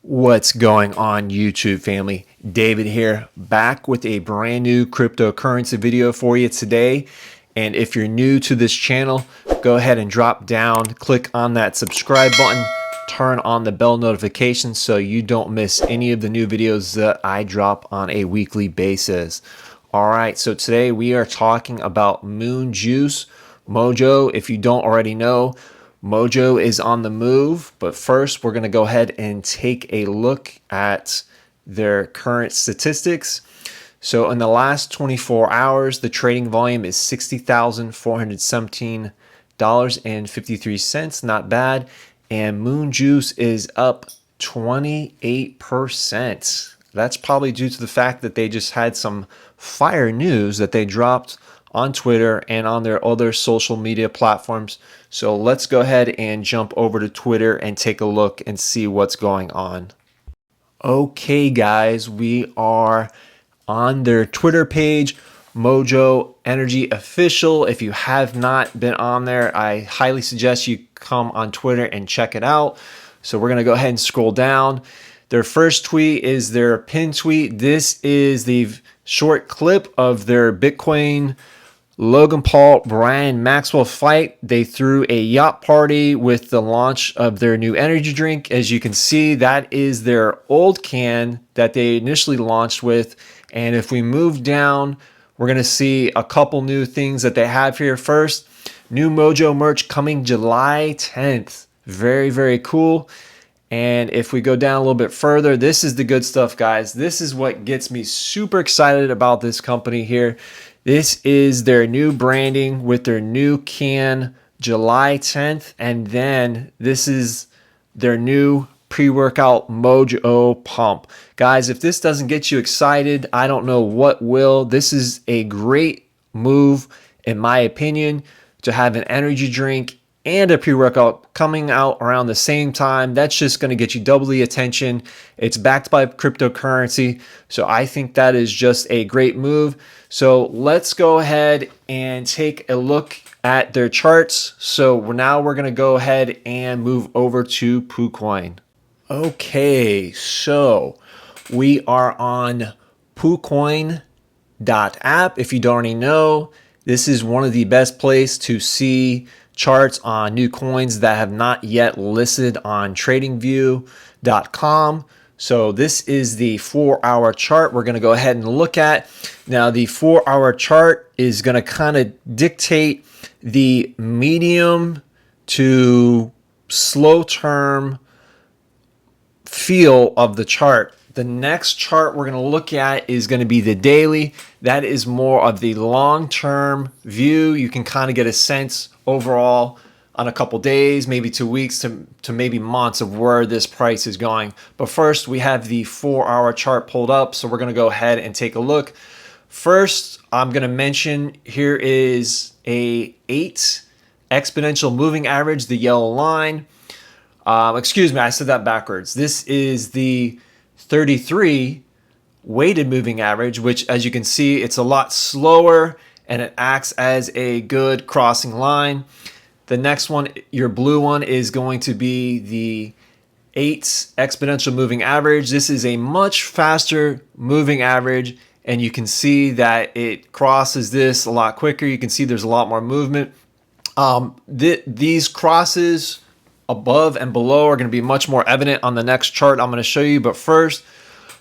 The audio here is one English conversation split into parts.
What's going on, YouTube family? David here, back with a brand new cryptocurrency video for you today. And if you're new to this channel, go ahead and drop down, click on that subscribe button, turn on the bell notification so you don't miss any of the new videos that I drop on a weekly basis. All right, so today we are talking about Moon Juice, Mojo. If you don't already know, Mojo is on the move, but first we're going to go ahead and take a look at their current statistics. So in the last 24 hours, the trading volume is $60,417.53. Not bad. And Moon Juice is up 28%. That's probably due to the fact that they just had some fire news that they dropped on Twitter and on their other social media platforms. So let's go ahead and jump over to Twitter and take a look and see what's going on. Okay, guys, we are on their Twitter page, Mojo Energy Official. If you have not been on there, I highly suggest you come on Twitter and check it out. So we're going to go ahead and scroll down. Their first tweet is their pin tweet. This is the short clip of their Bitcoin Logan Paul, Brian Maxwell fight. They threw a yacht party with the launch of their new energy drink. As you can see, that is their old can that they initially launched with. And if we move down, we're going to see a couple new things that they have here. First, new Mojo merch coming July 10th. Very, very cool. And if we go down a little bit further, this is the good stuff, guys. This is what gets me super excited about this company here. This is their new branding with their new can, July 10th. And then this is their new pre-workout Mojo pump. Guys, if this doesn't get you excited, I don't know what will. This is a great move, in my opinion, to have an energy drink and a pre-workout coming out around the same time. That's just going to get you double the attention. It's backed by cryptocurrency. So I think that is just a great move. So let's go ahead and take a look at their charts. So now we're going to go ahead and move over to PooCoin. Okay, so we are on PooCoin.app. If you don't already know, this is one of the best places to see charts on new coins that have not yet listed on TradingView.com. So this is the 4-hour chart we're going to go ahead and look at. Now the 4-hour chart is going to kind of dictate the medium to slow term feel of the chart. The next chart we're going to look at is going to be the daily. That is more of the long-term view. You can kind of get a sense overall on a couple days, maybe 2 weeks to maybe months of where this price is going. But first, we have the 4-hour chart pulled up. So we're going to go ahead and take a look. First, I'm going to mention here is a 8 exponential moving average, the yellow line. Excuse me, I said that backwards. This is the 33 weighted moving average, which, as you can see, it's a lot slower and it acts as a good crossing line. The next one, your blue one, is going to be the 8 exponential moving average. This is a much faster moving average, and you can see that it crosses this a lot quicker. You can see there's a lot more movement. These crosses above and below are going to be much more evident on the next chart I'm going to show you. But first,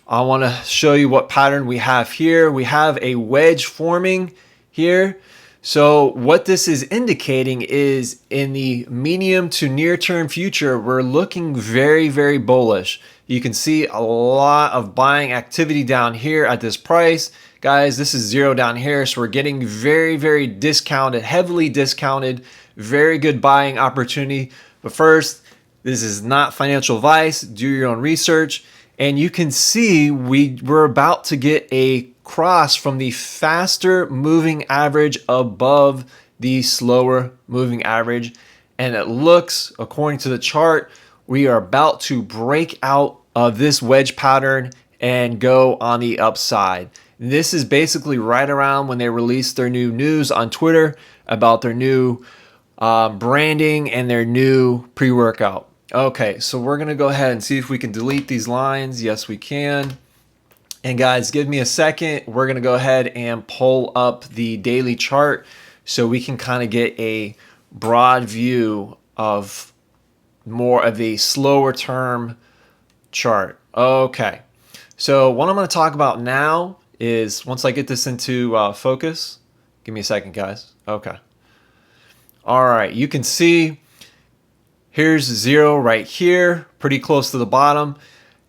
I want to show you what pattern we have here. We have a wedge forming here. So what this is indicating is in the medium to near term future, we're looking very, very bullish. You can see a lot of buying activity down here at this price. Guys, this is zero down here. So we're getting very, very discounted, heavily discounted, very good buying opportunity. But first, this is not financial advice. Do your own research. And you can see we're about to get a cross from the faster moving average above the slower moving average. And it looks, according to the chart, we are about to break out of this wedge pattern and go on the upside. This is basically right around when they released their new news on Twitter about their new branding and their new pre-workout. Okay, so we're going to go ahead and see if we can delete these lines. Yes, we can. And guys, give me a second. We're going to go ahead and pull up the daily chart so we can kind of get a broad view of more of a slower term chart. Okay, so what I'm going to talk about now is, once I get this into focus, give me a second, guys. Okay. All right, you can see here's 0 right here, pretty close to the bottom.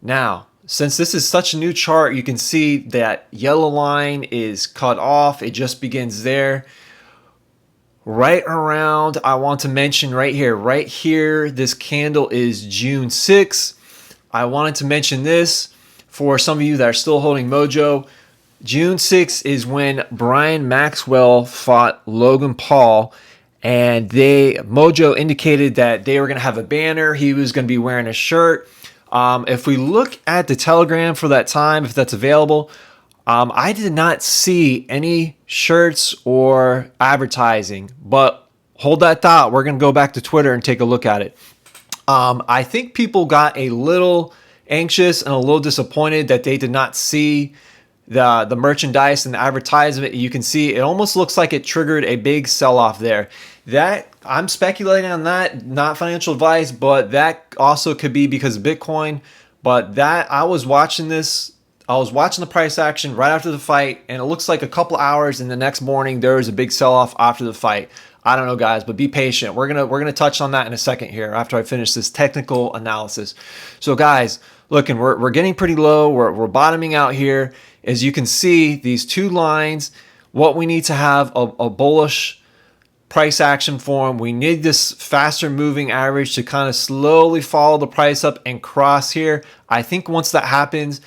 Now, since this is such a new chart, you can see that yellow line is cut off. It just begins there. Right around, I want to mention right here, this candle is June 6th. I wanted to mention this for some of you that are still holding Mojo. June 6th is when Brian Maxwell fought Logan Paul, and Mojo indicated that they were going to have a banner. He was going to be wearing a shirt. If we look at the Telegram for that time, if that's available, I did not see any shirts or advertising, but hold that thought. We're going to go back to Twitter and take a look at it. I think people got a little anxious and a little disappointed that they did not see the merchandise and the advertisement. You can see it almost looks like it triggered a big sell-off there. That, I'm speculating on that, not financial advice, but that also could be because of Bitcoin. But that, I was watching the price action right after the fight, and it looks like a couple hours, and the next morning there was a big sell-off after the fight. I don't know, guys, but be patient. We're gonna touch on that in a second here after I finish this technical analysis. So, guys, looking, we're getting pretty low. We're bottoming out here. As you can see, these two lines, what we need to have a bullish price action form. We need this faster moving average to kind of slowly follow the price up and cross here. I think once that happens,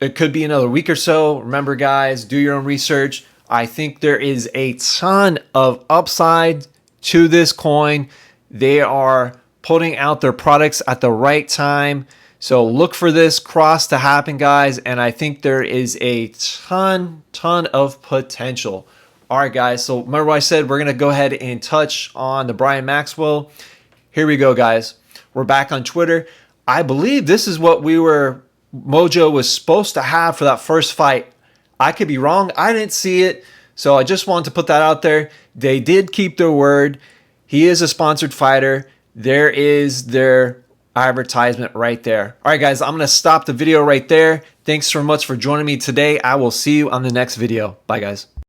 it could be another week or so. Remember, guys, do your own research. I think there is a ton of upside to this coin. They are putting out their products at the right time. So look for this cross to happen, guys. And I think there is a ton of potential. All right, guys. So remember what I said, we're going to go ahead and touch on the Brian Maxwell. Here we go, guys. We're back on Twitter. I believe this is what Mojo was supposed to have for that first fight. I could be wrong. I didn't see it. So I just wanted to put that out there. They did keep their word. He is a sponsored fighter. There is their advertisement right there. All right, guys, I'm going to stop the video right there. Thanks so much for joining me today. I will see you on the next video. Bye, guys.